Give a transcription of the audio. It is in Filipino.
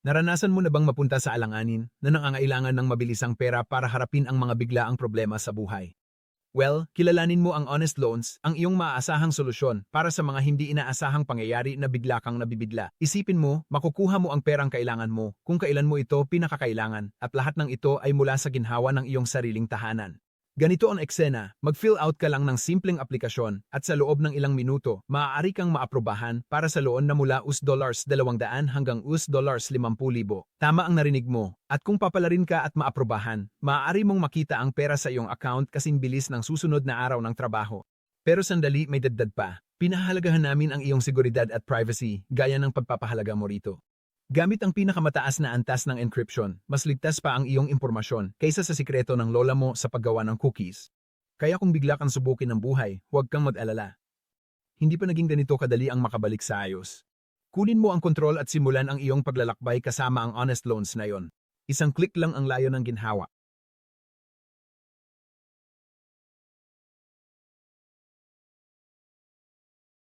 Naranasan mo na bang mapunta sa alanganin na nangangailangan ng mabilisang pera para harapin ang mga biglaang problema sa buhay? Well, kilalanin mo ang honest loans, ang iyong maaasahang solusyon para sa mga hindi inaasahang pangyayari na bigla kang nabibigla. Isipin mo, makukuha mo ang perang kailangan mo kung kailan mo ito pinakakailangan at lahat ng ito ay mula sa ginhawa ng iyong sariling tahanan. Ganito ang eksena, mag-fill out ka lang ng simpleng aplikasyon at sa loob ng ilang minuto, maaari kang maaprubahan para sa loan na mula US$200 hanggang US$50,000. Tama ang narinig mo. At kung papalarin ka at maaprubahan, maaari mong makita ang pera sa iyong account kasing bilis ng susunod na araw ng trabaho. Pero sandali, may dagdag pa. Pinahahalagahan namin ang iyong seguridad at privacy, gaya ng pagpapahalaga mo rito. Gamit ang pinakamataas na antas ng encryption, mas ligtas pa ang iyong impormasyon kaysa sa sikreto ng lola mo sa paggawa ng cookies. Kaya kung bigla kang subukin ng buhay, huwag kang mag-alala. Hindi pa naging ganito kadali ang makabalik sa ayos. Kunin mo ang kontrol at simulan ang iyong paglalakbay kasama ang honest loans na yon. Isang click lang ang layo ng ginhawa.